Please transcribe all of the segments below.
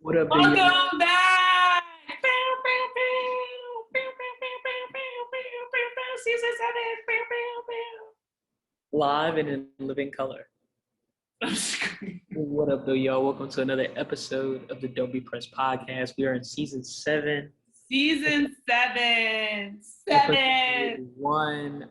What up, Welcome back! Season 7! Live and in living color. I'm screaming. What up, though, y'all? Welcome to another episode of the Don't Be Pressed podcast. We are in season 7. Season 7! Episode 1.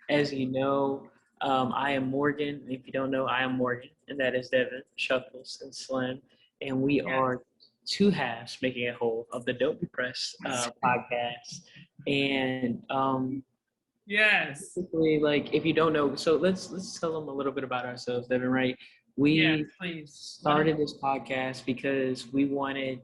As you know, I am Morgan. If you don't know, I am Morgan, and that is Devin, Chuckles, and Slim. And we are two halves making a whole of the Don't Be Pressed podcast. And yes. basically, like, if you don't know, so let's tell them a little bit about ourselves, Devin, right? We started this podcast because we wanted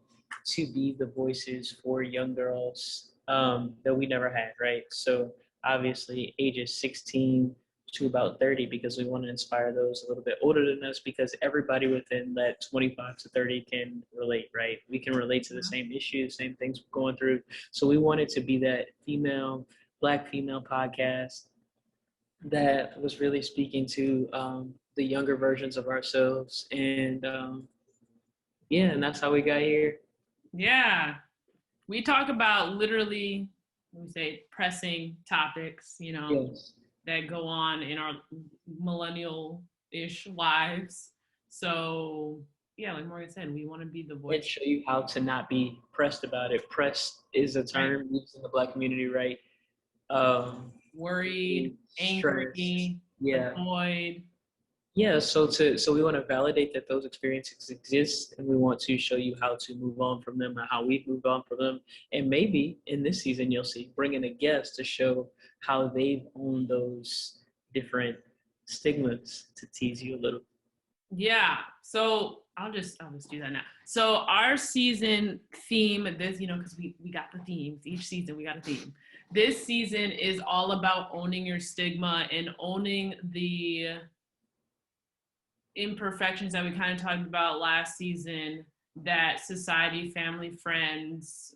to be the voices for young girls that we never had, right? So obviously ages 16 to about 30, because we want to inspire those a little bit older than us, because everybody within that 25 to 30 can relate, right? We can relate to the same issues, same things we're going through. So we wanted to be that Black female podcast that was really speaking to the younger versions of ourselves. And and that's how we got here. Yeah. We talk about literally, pressing topics, Yes. that go on in our millennial-ish lives. So, yeah, like Morgan said, we want to be the voice. And show you how to not be pressed about it. Pressed is a term used in the Black community, right? Worried, angry, annoyed. Yeah, so we want to validate that those experiences exist, and we want to show you how to move on from them and how we've moved on from them. And maybe in this season, you'll see, bring in a guest to show how they've owned those different stigmas, to tease you a little. Yeah, so I'll just do that now. So our season theme, this, because we got the themes. Each season we got a theme. This season is all about owning your stigma and owning the imperfections that we kind of talked about last season that society, family, friends,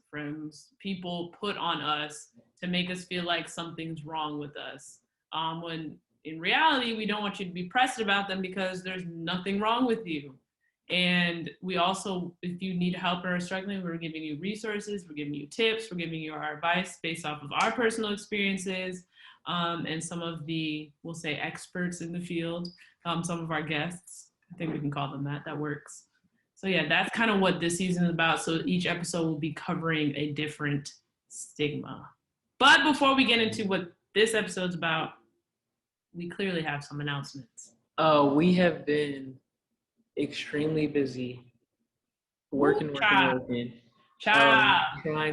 people put on us to make us feel like something's wrong with us. When in reality, we don't want you to be pressed about them because there's nothing wrong with you. And we also, if you need help or are struggling, we're giving you resources, we're giving you tips, we're giving you our advice based off of our personal experiences, and some of the, we'll say, experts in the field, some of our guests. I think we can call them that. That works. So yeah, that's kind of what this season is about. So each episode will be covering a different stigma. But before we get into what this episode's about, we clearly have some announcements. We have been extremely busy working. Trying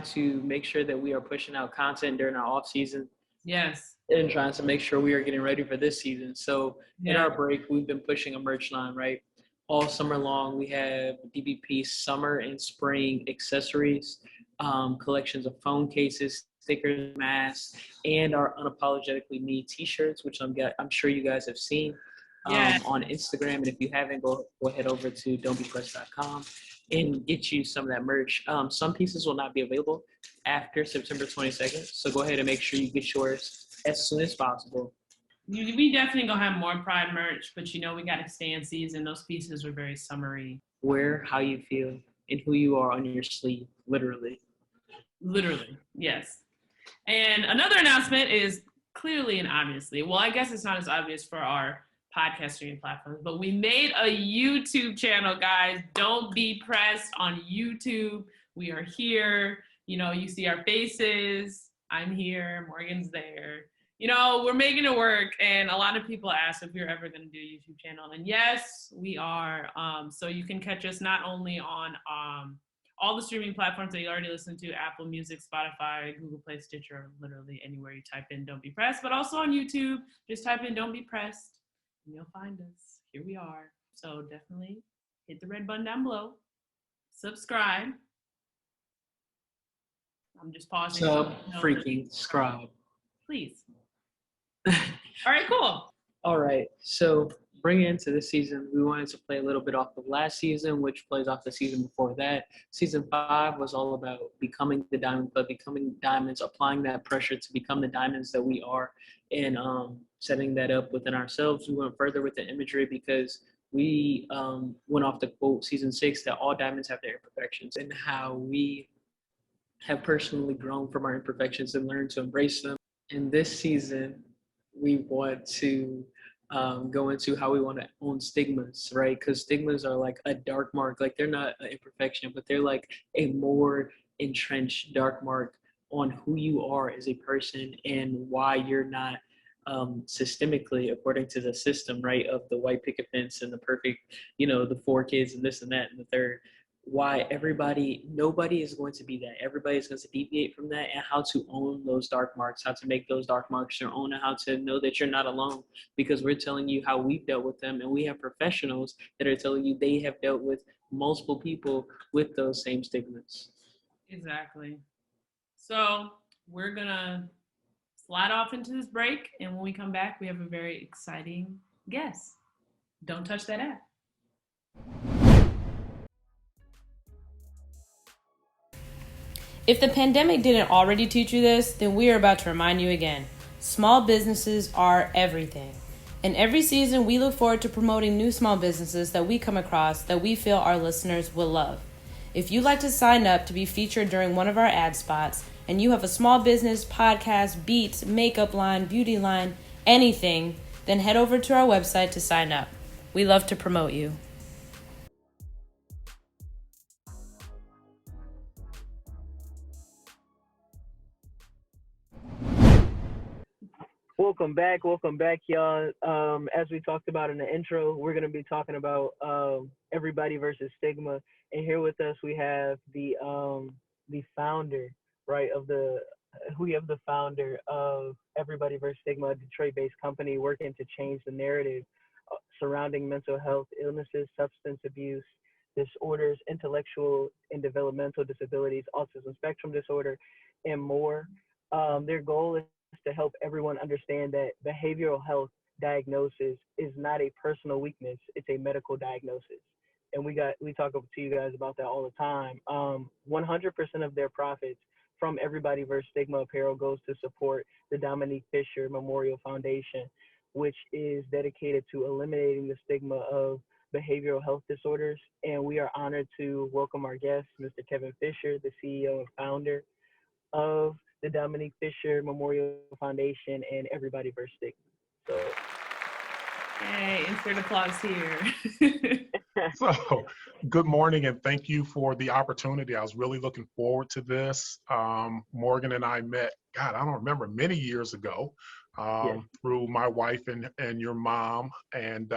to make sure that we are pushing out content during our off season. Yes. And trying to make sure we are getting ready for this season. So in our break, we've been pushing a merch line, right? All summer long, we have DBP summer and spring accessories, collections of phone cases, stickers, masks, and our Unapologetically Me t-shirts, which I'm sure you guys have seen on Instagram. And if you haven't, go head over to don'tbepressed.com and get you some of that merch. Some pieces will not be available after September 22nd. So go ahead and make sure you get yours as soon as possible. We definitely gonna have more Pride merch, but we gotta stay in season. Those pieces are very summery. Wear how you feel and who you are on your sleeve, literally. Literally, yes. And another announcement is clearly and obviously, well, I guess it's not as obvious for our podcast streaming platforms, but we made a YouTube channel, guys. Don't Be Pressed on YouTube. We are here. You see our faces. I'm here. Morgan's there. We're making it work. And a lot of people ask if we're ever going to do a YouTube channel. And yes, we are. So you can catch us not only on all the streaming platforms that you already listen to, Apple Music, Spotify, Google Play, Stitcher, literally anywhere you type in Don't Be Pressed, but also on YouTube. Just type in Don't Be Pressed and you'll find us. Here we are. So definitely hit the red button down below. Subscribe. I'm just pausing. Subscribe. Please. All right, cool. All right. So bringing into this season, we wanted to play a little bit off of last season, which plays off the season before that. Season 5 was all about becoming the diamond, but becoming diamonds, applying that pressure to become the diamonds that we are, and setting that up within ourselves. We went further with the imagery because we went off the quote season 6 that all diamonds have their imperfections, and how we have personally grown from our imperfections and learned to embrace them. In this season, we want to go into how we want to own stigmas, right? Because stigmas are like a dark mark. Like they're not an imperfection, but they're like a more entrenched dark mark on who you are as a person and why you're not systemically, according to the system, right, of the white picket fence and the perfect, the 4 kids and this and that and the third. Why nobody is going to be that. Everybody is going to deviate from that, and how to own those dark marks, how to make those dark marks your own, and how to know that you're not alone, because we're telling you how we've dealt with them, and we have professionals that are telling you they have dealt with multiple people with those same stigmas. Exactly. So we're going to slide off into this break, and when we come back, we have a very exciting guest. Don't touch that app. If the pandemic didn't already teach you this, then we are about to remind you again. Small businesses are everything. And every season, we look forward to promoting new small businesses that we come across that we feel our listeners will love. If you'd like to sign up to be featured during one of our ad spots, and you have a small business, podcast, beats, makeup line, beauty line, anything, then head over to our website to sign up. We love to promote you. Welcome back, y'all. As we talked about in the intro, we're going to be talking about everybody versus stigma. And here with us, we have the founder, right, we have the founder of Everybody versus Stigma, a Detroit-based company working to change the narrative surrounding mental health illnesses, substance abuse disorders, intellectual and developmental disabilities, autism spectrum disorder, and more. Their goal is to help everyone understand that behavioral health diagnosis is not a personal weakness, it's a medical diagnosis. And we talk to you guys about that all the time. 100% of their profits from Everybody vs. Stigma apparel goes to support the Dominique Fischer Memorial Foundation, which is dedicated to eliminating the stigma of behavioral health disorders. And we are honored to welcome our guest, Mr. Kevin Fischer, the CEO and founder of the Dominique Fischer Memorial Foundation and Everybody vs. Stigma. So, hey, insert applause here. So, good morning, and thank you for the opportunity. I was really looking forward to this. Morgan and I met, I don't remember, many years ago through my wife and your mom. And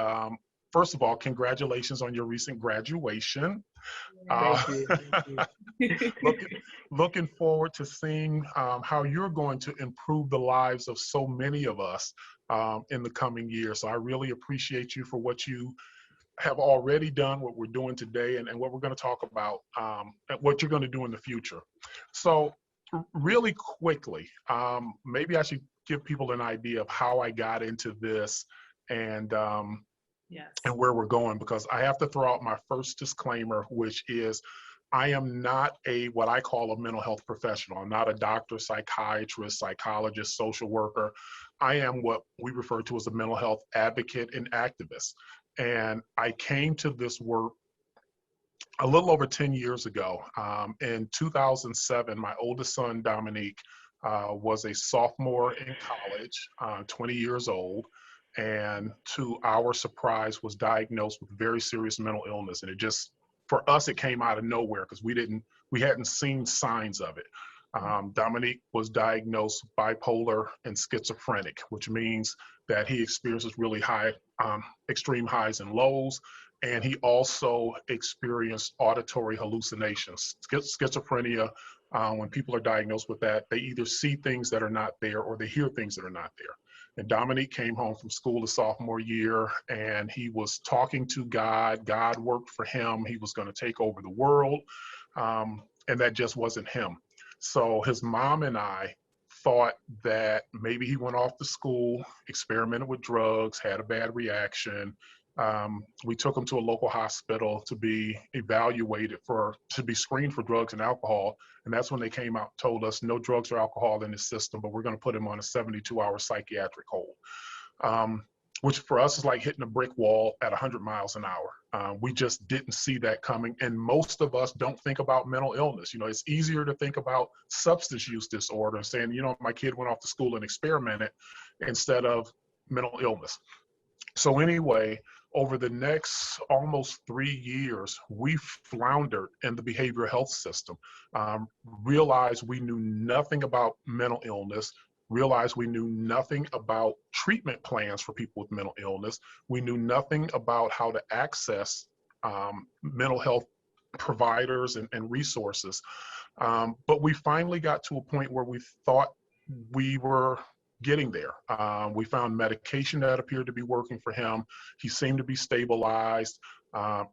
first of all, congratulations on your recent graduation. Thank you. Looking forward to seeing how you're going to improve the lives of so many of us in the coming years. So I really appreciate you for what you have already done, what we're doing today, and what we're going to talk about, what you're going to do in the future. So really quickly, maybe I should give people an idea of how I got into this and where we're going, because I have to throw out my first disclaimer, which is I am not what I call a mental health professional. I'm not a doctor, psychiatrist, psychologist, social worker. I am what we refer to as a mental health advocate and activist. And I came to this work a little over 10 years ago. In 2007, my oldest son, Dominique, was a sophomore in college, 20 years old, and to our surprise was diagnosed with very serious mental illness. And for us, it came out of nowhere because we hadn't seen signs of it. Dominique was diagnosed bipolar and schizophrenic, which means that he experiences really high, extreme highs and lows. And he also experienced auditory hallucinations. Schizophrenia, when people are diagnosed with that, they either see things that are not there or they hear things that are not there. And Dominique came home from school his sophomore year, and he was talking to God. God worked for him. He was going to take over the world, and that just wasn't him. So his mom and I thought that maybe he went off to school, experimented with drugs, had a bad reaction. We took him to a local hospital to be evaluated to be screened for drugs and alcohol. And that's when they came out and told us no drugs or alcohol in his system, but we're going to put him on a 72-hour psychiatric hold. which for us is like hitting a brick wall at 100 miles an hour. We just didn't see that coming. And most of us don't think about mental illness. You know, it's easier to think about substance use disorder and saying, you know, my kid went off to school and experimented instead of mental illness. So anyway, over the next almost 3 years, we floundered in the behavioral health system, realized we knew nothing about mental illness, realized we knew nothing about treatment plans for people with mental illness. We knew nothing about how to access mental health providers and resources. But we finally got to a point where we thought we were getting there. We found medication that appeared to be working for him. He seemed to be stabilized.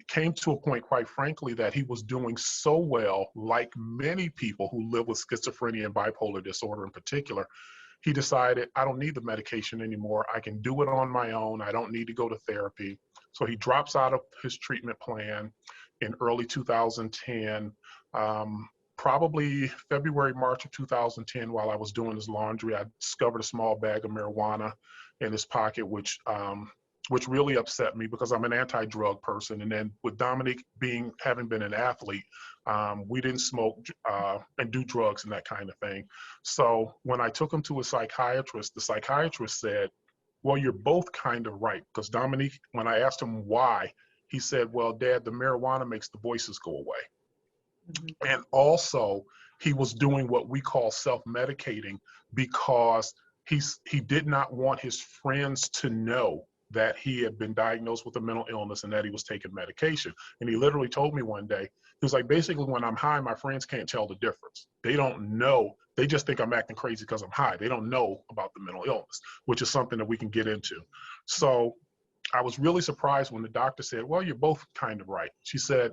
Came to a point, quite frankly, that he was doing so well, like many people who live with schizophrenia and bipolar disorder in particular. He decided, I don't need the medication anymore. I can do it on my own. I don't need to go to therapy. So he drops out of his treatment plan in early 2010. Probably February, March of 2010, while I was doing his laundry, I discovered a small bag of marijuana in his pocket, which really upset me because I'm an anti-drug person. And then with Dominique having been an athlete, we didn't smoke and do drugs and that kind of thing. So when I took him to a psychiatrist, the psychiatrist said, well, you're both kind of right. Because Dominique, when I asked him why, he said, well, Dad, the marijuana makes the voices go away. Mm-hmm. And also, he was doing what we call self-medicating because he did not want his friends to know that he had been diagnosed with a mental illness and that he was taking medication. And he literally told me one day, he was like, basically, when I'm high, my friends can't tell the difference. They don't know. They just think I'm acting crazy because I'm high. They don't know about the mental illness, which is something that we can get into. So I was really surprised when the doctor said, well, you're both kind of right. She said,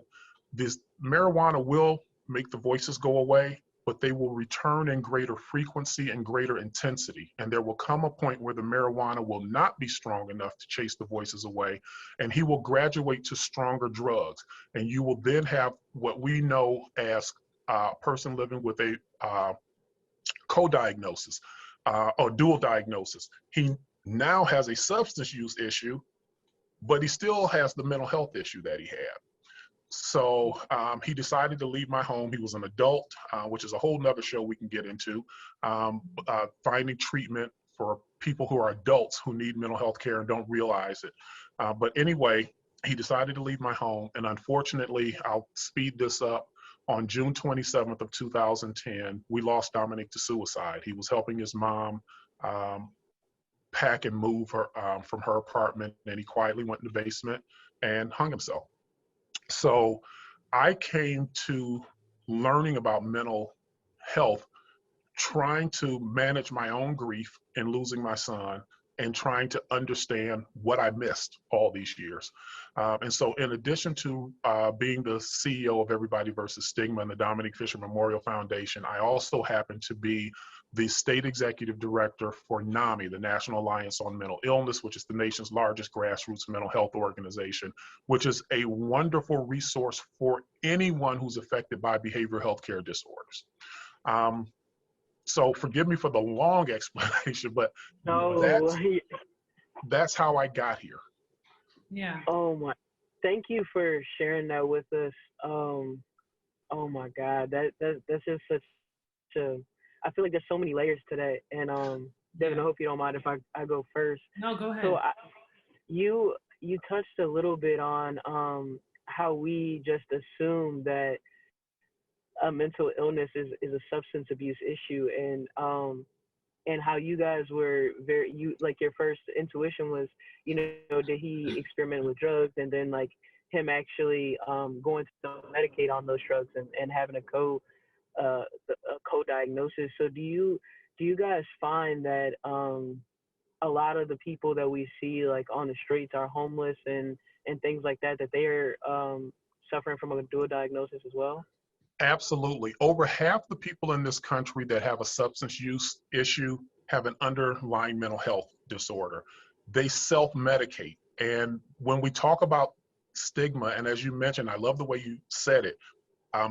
this marijuana will make the voices go away, but they will return in greater frequency and greater intensity. And there will come a point where the marijuana will not be strong enough to chase the voices away, and he will graduate to stronger drugs. And you will then have what we know as a person living with a co-diagnosis or dual diagnosis. He now has a substance use issue, but he still has the mental health issue that he had. So he decided to leave my home. He was an adult, which is a whole nother show we can get into, finding treatment for people who are adults who need mental health care and don't realize it. But anyway, he decided to leave my home. And unfortunately, I'll speed this up. On June 27th of 2010, we lost Dominique to suicide. He was helping his mom pack and move her from her apartment, and he quietly went in the basement and hung himself. So I came to learning about mental health, trying to manage my own grief in losing my son and trying to understand what I missed all these years. And so in addition to being the CEO of Everybody vs. Stigma and the Dominique Fischer Memorial Foundation, I also happen to be the state executive director for NAMI, the National Alliance on Mental Illness, which is the nation's largest grassroots mental health organization, which is a wonderful resource for anyone who's affected by behavioral health care disorders. So forgive me for the long explanation, but that's how I got here. Yeah. Oh my, thank you for sharing that with us. Oh my God, that's just such a, I feel like there's so many layers to that. And Devin, I hope you don't mind if I go first. No, go ahead. So you touched a little bit on how we just assume that a mental illness is a substance abuse issue, and how you guys were your first intuition was, did he experiment with drugs, and then like him actually going to medicate on those drugs and having a co-diagnosis. So do you guys find that a lot of the people that we see like on the streets are homeless and things like that they're suffering from a dual diagnosis as well? Absolutely. Over half the people in this country that have a substance use issue have an underlying mental health disorder. They self-medicate. And when we talk about stigma, and as you mentioned, I love the way you said it,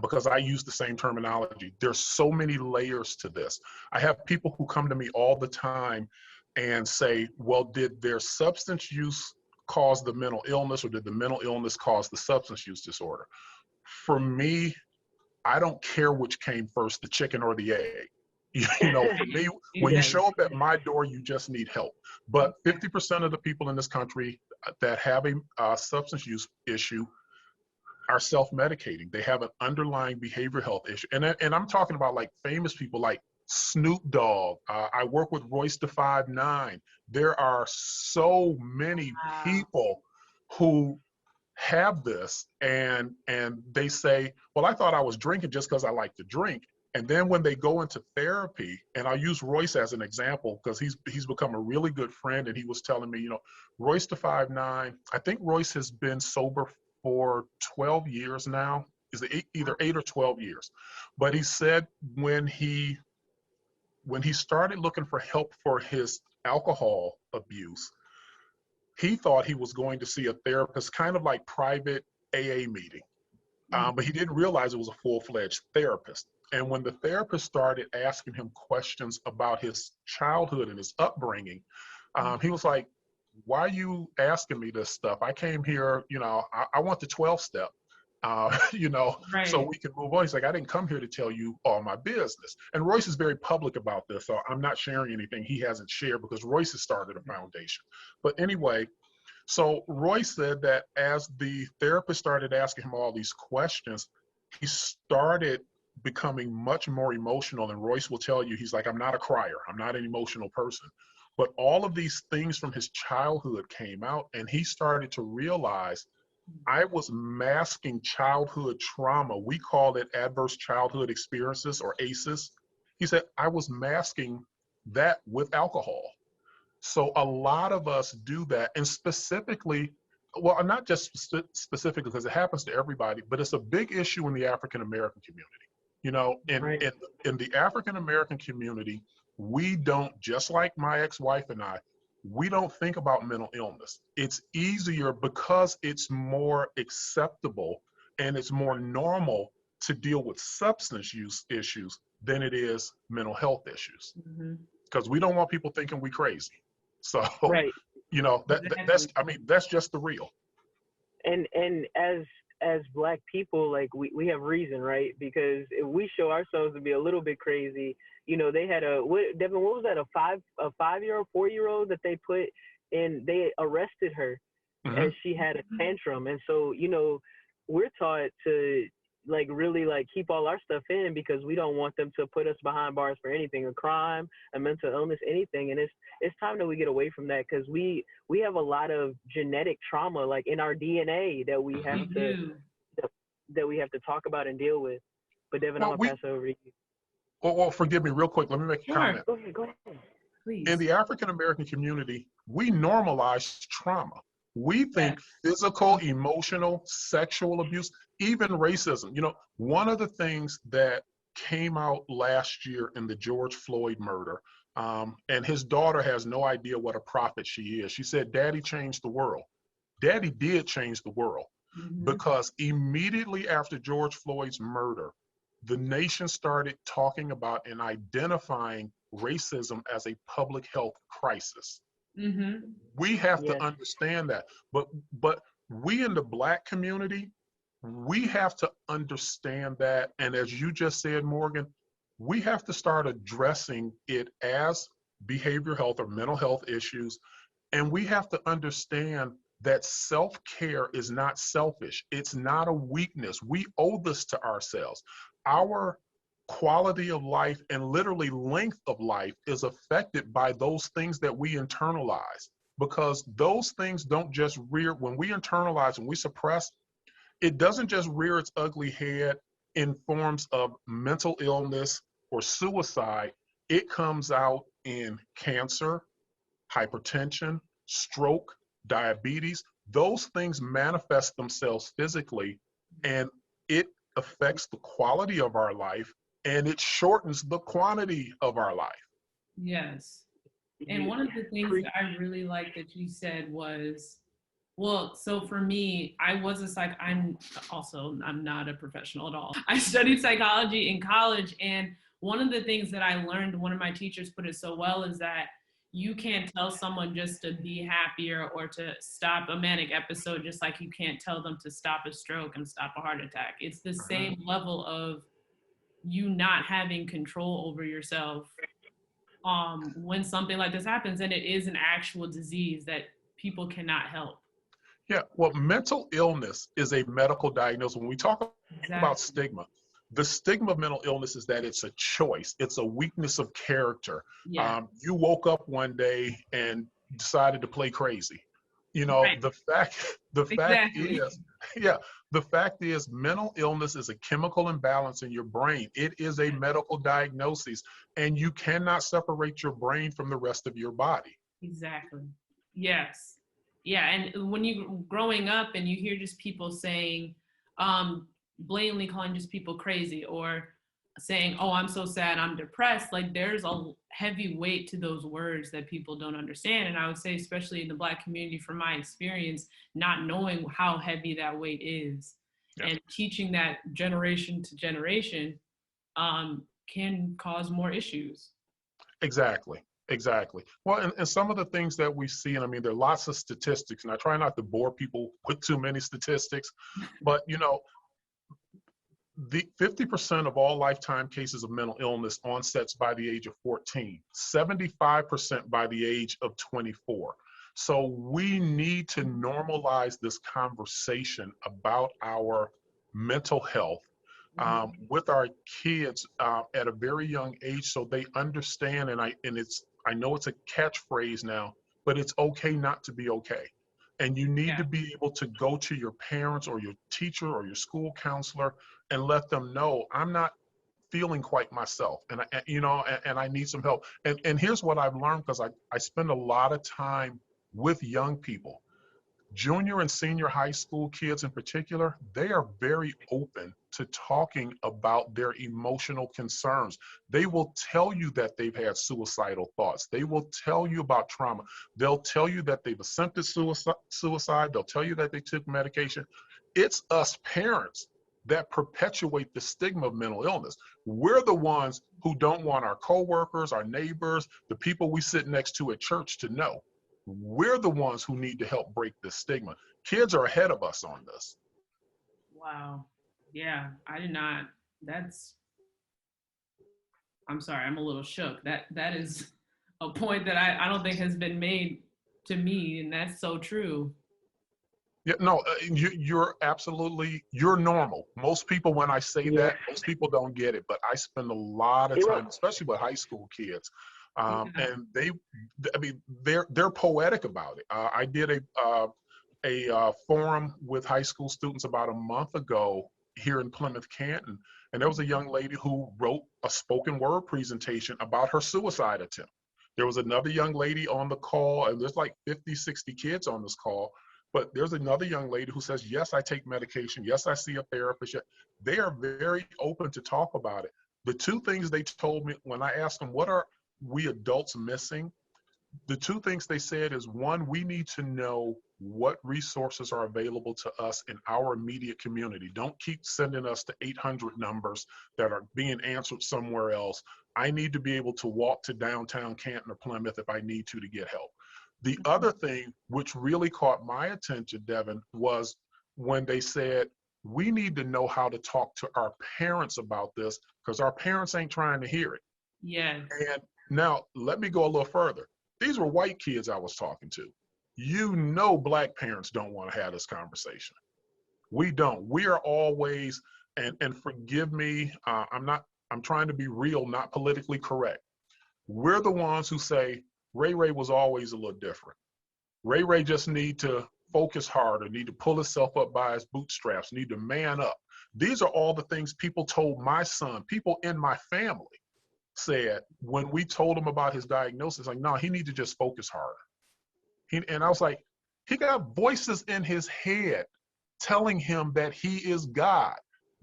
because I use the same terminology. There's so many layers to this. I have people who come to me all the time and say, well, did their substance use cause the mental illness, or did the mental illness cause the substance use disorder? For me, I don't care which came first, the chicken or the egg. You know, for me, when you show up at my door, you just need help. But 50% of the people in this country that have a substance use issue are self-medicating. They have an underlying behavioral health issue. And I'm talking about like famous people like Snoop Dogg. I work with Royce da 5'9". There are so many people who have this, and they say, well, I thought I was drinking just because I like to drink. And then when they go into therapy, and I'll use Royce as an example because he's become a really good friend, and he was telling me, you know, Royce da 5'9", I think Royce has been sober for 12 years now. Is it either 8 or 12 years? But he said when he started looking for help for his alcohol abuse, he thought he was going to see a therapist, kind of like private AA meeting. But he didn't realize it was a full-fledged therapist. And when the therapist started asking him questions about his childhood and his upbringing, he was like, why are you asking me this stuff? I came here, you know, I want the 12-step, you know, so we can move on. He's like, I didn't come here to tell you all my business. And Royce is very public about this, so I'm not sharing anything he hasn't shared because Royce has started a foundation. But anyway, so Royce said that as the therapist started asking him all these questions, he started becoming much more emotional. And Royce will tell you, he's like, I'm not a crier. I'm not an emotional person. But all of these things from his childhood came out, and he started to realize, I was masking childhood trauma. We call it adverse childhood experiences, or ACEs. He said, I was masking that with alcohol. So a lot of us do that, and specifically, well, not just specifically because it happens to everybody, but it's a big issue in the African-American community. You know, in the African-American community, we don't, just like my ex-wife and I, we don't think about mental illness. It's easier because it's more acceptable and it's more normal to deal with substance use issues than it is mental health issues. Because we don't want people thinking we crazy. So, you know, that's just the real. And as Black people, like we have reason, right? Because if we show ourselves to be a little bit crazy, you know, they had Devin, what was that? A 5-year-old, 4-year-old that they put in, they arrested her as she had a tantrum. And so, you know, we're taught to like really like keep all our stuff in because we don't want them to put us behind bars for anything, a crime, a mental illness, anything. And it's time that we get away from that because we have a lot of genetic trauma like in our DNA that we have that we have to talk about and deal with. But Devin, I'm gonna pass it over to you. Well, forgive me real quick. Let me make a comment. Go ahead. Please. In the African-American community, we normalize trauma. We think physical, emotional, sexual abuse, even racism. You know, one of the things that came out last year in the George Floyd murder, and his daughter has no idea what a prophet she is. She said, Daddy changed the world. Daddy did change the world because immediately after George Floyd's murder, the nation started talking about and identifying racism as a public health crisis. We have to understand that. But we in the Black community, we have to understand that. And as you just said, Morgan, we have to start addressing it as behavioral health or mental health issues. And we have to understand that self-care is not selfish. It's not a weakness. We owe this to ourselves. Our quality of life and literally length of life is affected by those things that we internalize, because those things don't just rear, when we internalize and we suppress, it doesn't just rear its ugly head in forms of mental illness or suicide. It comes out in cancer, hypertension, stroke, diabetes. Those things manifest themselves physically, and it affects the quality of our life, and it shortens the quantity of our life. Yes. And one of the things that I really liked that you said was, well, so for me, I'm not a professional at all. I studied psychology in college, and one of the things that I learned, one of my teachers put it so well, is that you can't tell someone just to be happier or to stop a manic episode, just like you can't tell them to stop a stroke and stop a heart attack. It's the same level of you not having control over yourself when something like this happens, and it is an actual disease that people cannot help. Yeah, well, mental illness is a medical diagnosis. When we talk about stigma, the stigma of mental illness is that it's a choice. It's a weakness of character. Yeah. You woke up one day and decided to play crazy. You know, Right. the fact is mental illness is a chemical imbalance in your brain. It is a medical diagnosis, and you cannot separate your brain from the rest of your body. Exactly. Yes. Yeah, and when you growing up and you hear just people saying, blatantly calling just people crazy, or saying, oh, I'm so sad, I'm depressed, like there's a heavy weight to those words that people don't understand. And I would say, especially in the Black community, from my experience, not knowing how heavy that weight is, and teaching that generation to generation can cause more issues. Exactly. Well, and some of the things that we see, and I mean, there are lots of statistics, and I try not to bore people with too many statistics, but you know, the 50% of all lifetime cases of mental illness onsets by the age of 14, 75% by the age of 24. So we need to normalize this conversation about our mental health with our kids at a very young age, so they understand. And I know it's a catchphrase now, but it's okay not to be okay. And you need to be able to go to your parents or your teacher or your school counselor and let them know, I'm not feeling quite myself, and I need some help. And here's what I've learned, because I spend a lot of time with young people. Junior and senior high school kids in particular, they are very open to talking about their emotional concerns. They will tell you that they've had suicidal thoughts. They will tell you about trauma. They'll tell you that they've attempted suicide. They'll tell you that they took medication. It's us parents that perpetuate the stigma of mental illness. We're the ones who don't want our coworkers, our neighbors, the people we sit next to at church to know. We're the ones who need to help break this stigma. Kids are ahead of us on this. Wow. Yeah, I did not. I'm sorry, I'm a little shook. That is a point that I don't think has been made to me, and that's so true. Yeah, no, you're normal. Most people, when I say that, most people don't get it, but I spend a lot of time, especially with high school kids, and they're poetic about it. I did a forum with high school students about a month ago here in Plymouth, Canton, and there was a young lady who wrote a spoken word presentation about her suicide attempt. There was another young lady on the call, and there's like 50, 60 kids on this call, but there's another young lady who says, yes, I take medication. Yes, I see a therapist. They are very open to talk about it. The two things they told me when I asked them, what are we adults missing? The two things they said is, one, we need to know what resources are available to us in our immediate community. Don't keep sending us to 800 numbers that are being answered somewhere else. I need to be able to walk to downtown Canton or Plymouth if I need to get help. The other thing, which really caught my attention, Devin, was when they said, we need to know how to talk to our parents about this, because our parents ain't trying to hear it. Yes. And now let me go a little further. These were white kids I was talking to. You know, Black parents don't want to have this conversation. We don't. We are always, and forgive me, I'm trying to be real, not politically correct. We're the ones who say, Ray was always a little different. Ray just need to focus harder, need to pull himself up by his bootstraps, need to man up. These are all the things people told my son, people in my family said when we told him about his diagnosis, like, no, he needs to just focus harder. And I was like, he got voices in his head telling him that he is God.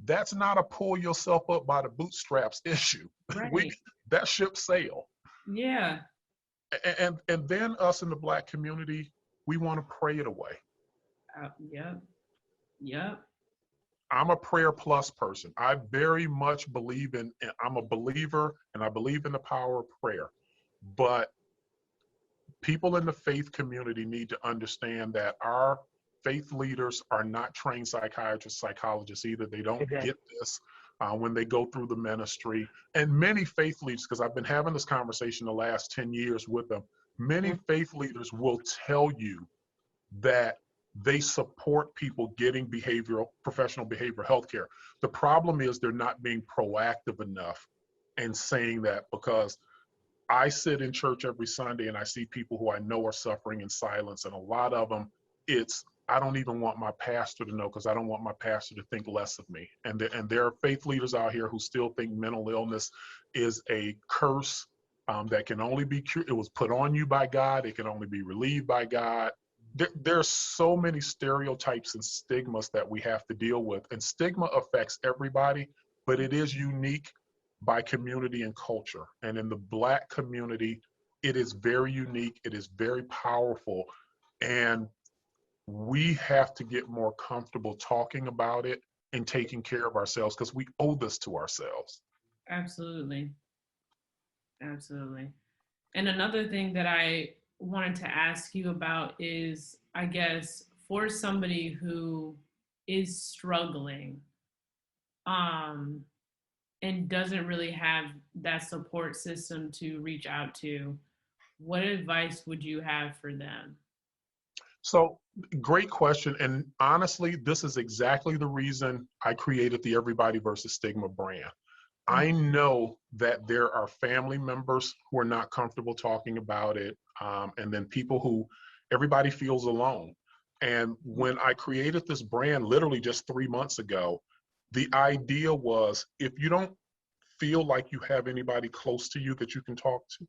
That's not a pull yourself up by the bootstraps issue. Right. That ship sailed. Yeah. And then us in the Black community, we want to pray it away. Yep. I'm a prayer plus person. I very much believe I'm a believer, and I believe in the power of prayer. But people in the faith community need to understand that our faith leaders are not trained psychiatrists, psychologists either. They don't get this when they go through the ministry. And many faith leaders, because I've been having this conversation the last 10 years with them, many faith leaders will tell you that they support people getting professional behavioral health care. The problem is they're not being proactive enough and saying that, because I sit in church every Sunday and I see people who I know are suffering in silence, and a lot of them, I don't even want my pastor to know, because I don't want my pastor to think less of me. And there are faith leaders out here who still think mental illness is a curse that can only be cured. It was put on you by God. It can only be relieved by God. There's so many stereotypes and stigmas that we have to deal with. And stigma affects everybody, but it is unique by community and culture. And in the Black community, it is very unique. It is very powerful. And we have to get more comfortable talking about it and taking care of ourselves, because we owe this to ourselves. Absolutely. Absolutely. And another thing that I wanted to ask you about is, I guess, for somebody who is struggling and doesn't really have that support system to reach out to, what advice would you have for them? So, great question. And honestly, this is exactly the reason I created the Everybody versus Stigma brand. I know that there are family members who are not comfortable talking about it, and then people who everybody feels alone. And when I created this brand literally just 3 months ago, the idea was, if you don't feel like you have anybody close to you that you can talk to,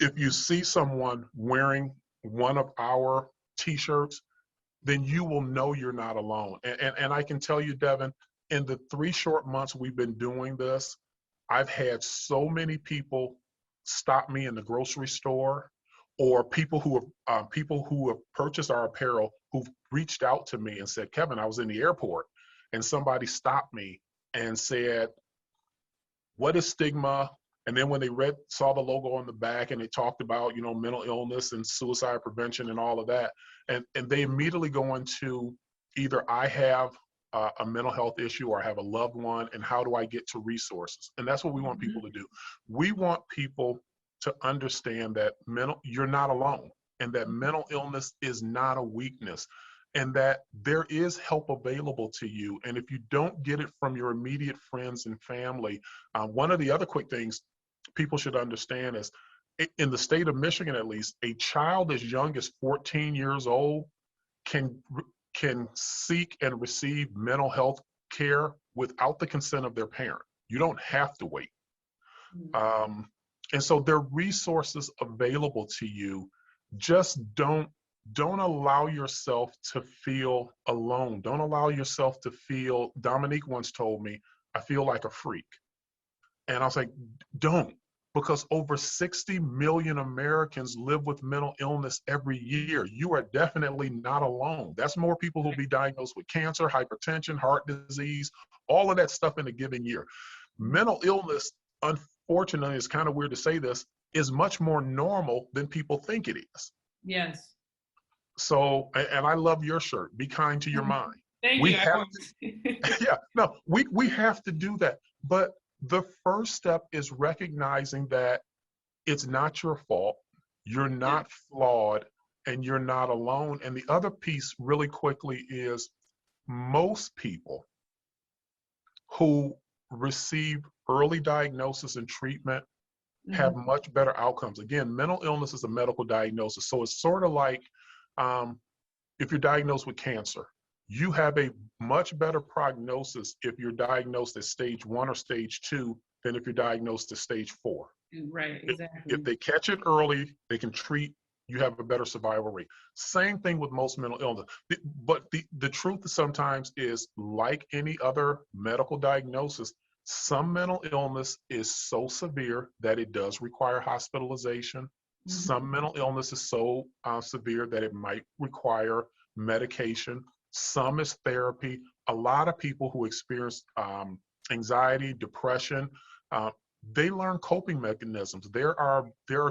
if you see someone wearing one of our t-shirts, then you will know you're not alone. And I can tell you, Devin, in the 3 short months we've been doing this, I've had so many people stop me in the grocery store, or people who have purchased our apparel who've reached out to me and said, Kevin, I was in the airport and somebody stopped me and said, what is stigma? And then when they saw the logo on the back and it talked about, mental illness and suicide prevention and all of that, and they immediately go into either I have a mental health issue or I have a loved one, and how do I get to resources? And that's what we want people to do. We want people to understand that you're not alone, and that mental illness is not a weakness, and that there is help available to you. And if you don't get it from your immediate friends and family, one of the other quick things people should understand is, in the state of Michigan, at least, a child as young as 14 years old can seek and receive mental health care without the consent of their parent. You don't have to wait. And so there are resources available to you. Just don't allow yourself to feel alone. Don't allow yourself to feel, Dominique once told me, I feel like a freak. And I was like, don't. Because over 60 million Americans live with mental illness every year. You are definitely not alone. That's more people who'll be diagnosed with cancer, hypertension, heart disease, all of that stuff in a given year. Mental illness, unfortunately, it's kind of weird to say this, is much more normal than people think it is. Yes. So, and I love your shirt, be kind to your mind. Thank you. Yeah, no, we have to do that. But the first step is recognizing that it's not your fault, you're not flawed, and you're not alone. And the other piece really quickly is, most people who receive early diagnosis and treatment have much better outcomes. Again, mental illness is a medical diagnosis. So it's sort of like if you're diagnosed with cancer, you have a much better prognosis if you're diagnosed at stage 1 or stage 2 than if you're diagnosed at stage 4. Right, exactly. If they catch it early, they can treat, you have a better survival rate. Same thing with most mental illness. But the truth sometimes is, like any other medical diagnosis, some mental illness is so severe that it does require hospitalization. Some mental illness is so severe that it might require medication. Some is therapy. A lot of people who experience anxiety, depression, they learn coping mechanisms. There are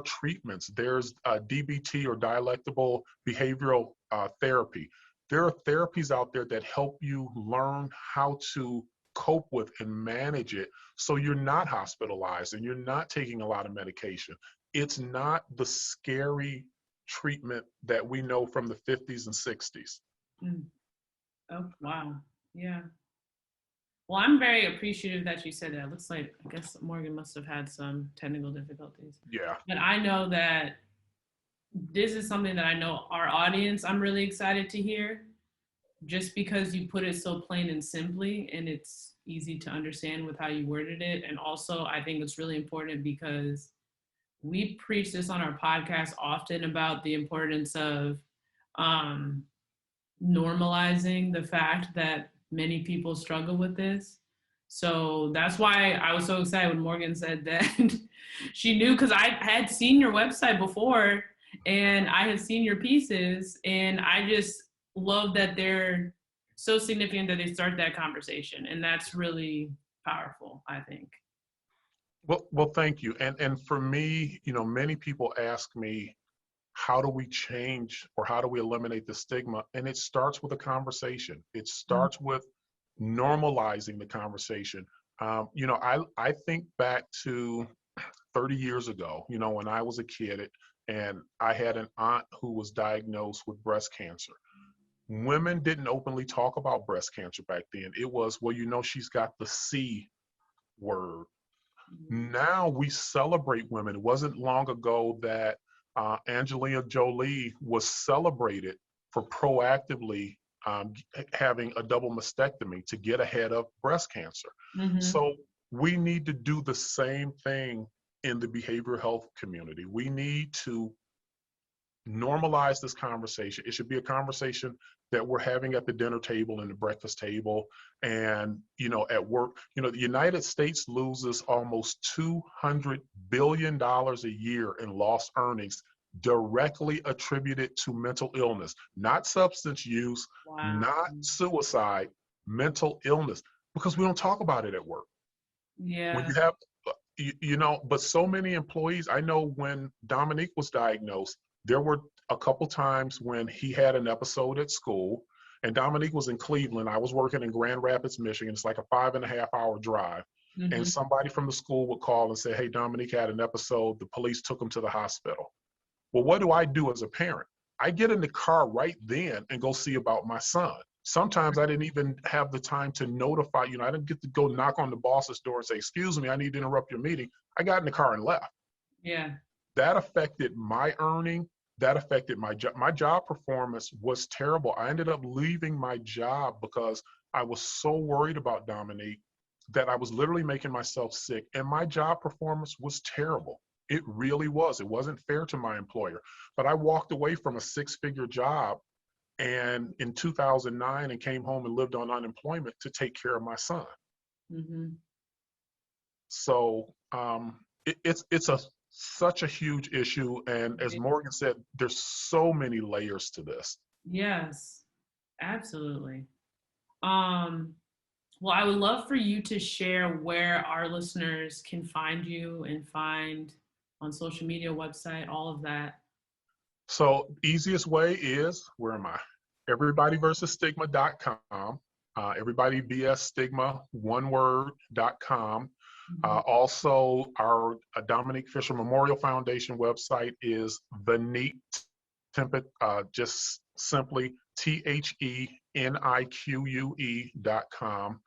treatments. There's DBT, or dialectical behavioral therapy. There are therapies out there that help you learn how to cope with and manage it, so you're not hospitalized and you're not taking a lot of medication. It's not the scary treatment that we know from the 50s and 60s. Mm. Oh, wow. Yeah. Well, I'm very appreciative that you said that. It looks like, I guess Morgan must have had some technical difficulties. Yeah. But I know that this is something that I know our audience, I'm really excited to hear, just because you put it so plain and simply, and it's easy to understand with how you worded it. And also, I think it's really important because we preach this on our podcast often about the importance of normalizing the fact that many people struggle with this. So that's why I was so excited when Morgan said that she knew, because I had seen your website before and I had seen your pieces, and I just love that they're so significant that they start that conversation. And that's really powerful, I think. Well, thank you. And for me, many people ask me, how do we change, or how do we eliminate the stigma? And it starts with a conversation. It starts with normalizing the conversation. I think back to 30 years ago, when I was a kid, and I had an aunt who was diagnosed with breast cancer. Women didn't openly talk about breast cancer back then. It was, well, she's got the C word. Now we celebrate women. It wasn't long ago that Angelina Jolie was celebrated for proactively having a double mastectomy to get ahead of breast cancer. So we need to do the same thing in the behavioral health community. We need to normalize this conversation. It should be a conversation that we're having at the dinner table and the breakfast table, and at work. The United States loses almost $200 billion a year in lost earnings, directly attributed to mental illness, not substance use, not suicide, mental illness, because we don't talk about it at work. Yeah. When you have, but so many employees, I know when Dominique was diagnosed, there were a couple times when he had an episode at school, and Dominique was in Cleveland. I was working in Grand Rapids, Michigan. It's like a 5.5-hour drive. And somebody from the school would call and say, hey, Dominique had an episode. The police took him to the hospital. Well, what do I do as a parent? I get in the car right then and go see about my son. Sometimes I didn't even have the time to notify, I didn't get to go knock on the boss's door and say, excuse me, I need to interrupt your meeting. I got in the car and left. Yeah. That affected my earning. That affected my job. My job performance was terrible. I ended up leaving my job because I was so worried about Dominique that I was literally making myself sick. And my job performance was terrible. It really was. It wasn't fair to my employer. But I walked away from a 6-figure job and in 2009 and came home and lived on unemployment to take care of my son. So it's such a huge issue. And as Morgan said, there's so many layers to this. Yes, absolutely. Well, I would love for you to share where our listeners can find you and find on social media, website, all of that. So easiest way is, where am I? Everybodyversusstigma.com. Everybody vs Stigma, one word.com. Also, our Dominique Fischer Memorial Foundation website is just simply THENIQUE.com.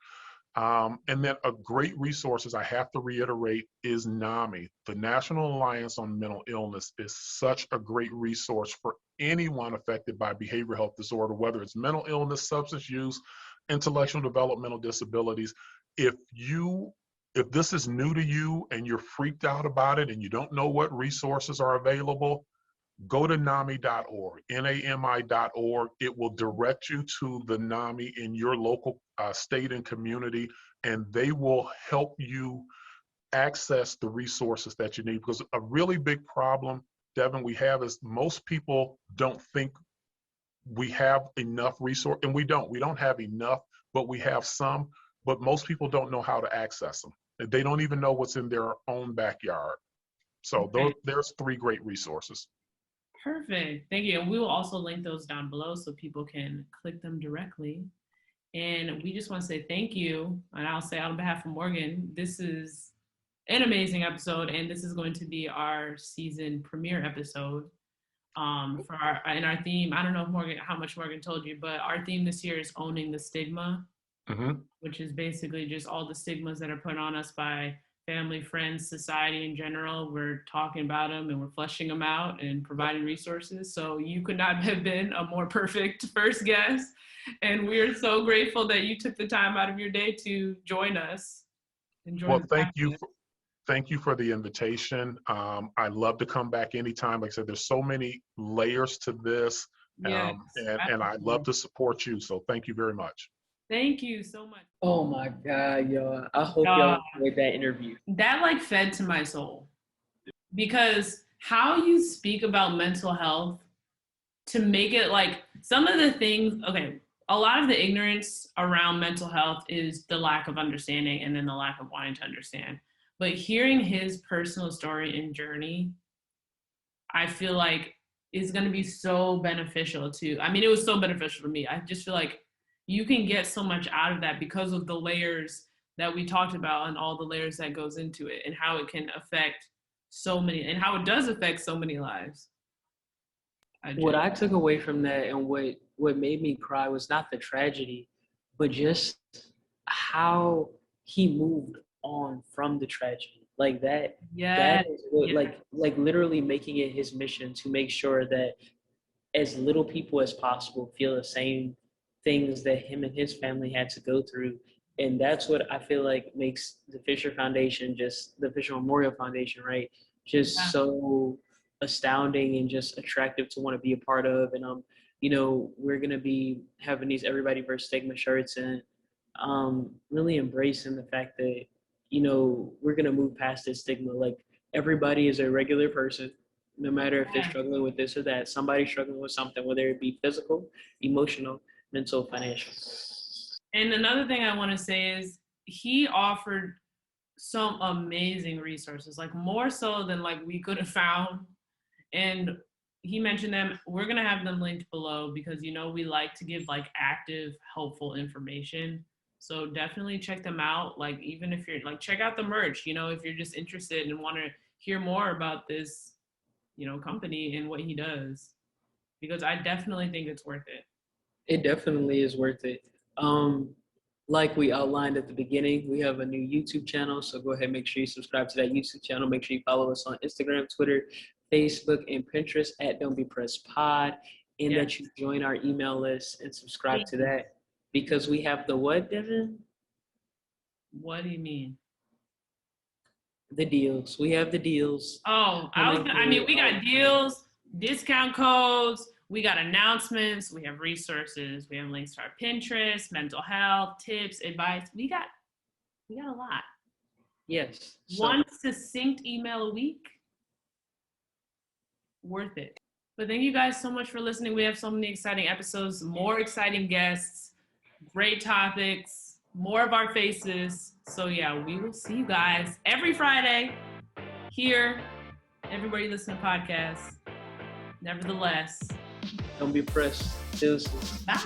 And then a great resources I have to reiterate is NAMI. The National Alliance on Mental Illness is such a great resource for anyone affected by behavioral health disorder, whether it's mental illness, substance use, intellectual developmental disabilities. If this is new to you and you're freaked out about it and you don't know what resources are available, go to NAMI.org, NAMI.org. It will direct you to the NAMI in your local state and community, and they will help you access the resources that you need. Because a really big problem, Devin, we have is most people don't think we have enough resources, and we don't have enough, but we have some, but most people don't know how to access them. They don't even know what's in their own backyard. So there's 3 great resources. Perfect. Thank you. And we will also link those down below so people can click them directly. And we just want to say thank you. And I'll say on behalf of Morgan, this is an amazing episode. And this is going to be our season premiere episode for our theme. I don't know if how much Morgan told you, but our theme this year is owning the stigma, which is basically just all the stigmas that are put on us by family, friends, society in general. We're talking about them and we're fleshing them out and providing resources. So you could not have been a more perfect first guest. And we're so grateful that you took the time out of your day to join us. Well, thank you for the invitation. I love to come back anytime. Like I said, there's so many layers to this, and I love to support you. So thank you very much. Thank you so much. Oh my God, y'all. I hope y'all enjoyed that interview. That fed to my soul, because how you speak about mental health to make it some of the things, a lot of the ignorance around mental health is the lack of understanding and then the lack of wanting to understand. But hearing his personal story and journey, I feel like is going to be so beneficial it was so beneficial to me. I just feel like you can get so much out of that because of the layers that we talked about and all the layers that goes into it and how it can affect so many and how it does affect so many lives. What I took away from that and what made me cry was not the tragedy, but just how he moved on from the tragedy. That is what, literally making it his mission to make sure that as little people as possible feel the same things that him and his family had to go through. And that's what I feel like makes the Fischer Foundation, just the Fischer Memorial Foundation, right? Just so astounding and just attractive to want to be a part of. And we're gonna be having these Everybody vs. Stigma shirts and really embracing the fact that we're gonna move past this stigma. Everybody is a regular person, no matter if they're struggling with this or that. Somebody's struggling with something, whether it be physical, emotional, mental, financial. And another thing I want to say is he offered some amazing resources, more so than we could have found. And he mentioned them. We're going to have them linked below because, we like to give active, helpful information. So definitely check them out. Even if you're check out the merch, if you're just interested and want to hear more about this, company and what he does, because I definitely think it's worth it. It definitely is worth it. Like we outlined at the beginning, we have a new YouTube channel. So go ahead, make sure you subscribe to that YouTube channel. Make sure you follow us on Instagram, Twitter, Facebook, and Pinterest at Don't Be Pressed Pod. And that you join our email list and subscribe to that. Because we have the what, Devin? What do you mean? The deals. We have the deals. Oh, we got deals, discount codes. We got announcements, we have resources, we have links to our Pinterest, mental health, tips, advice. We got a lot. Yes. One succinct email a week, worth it. But thank you guys so much for listening. We have so many exciting episodes, more exciting guests, great topics, more of our faces. So we will see you guys every Friday here, everywhere you listen to podcasts. Nevertheless, don't be pressed. Seriously. Bye.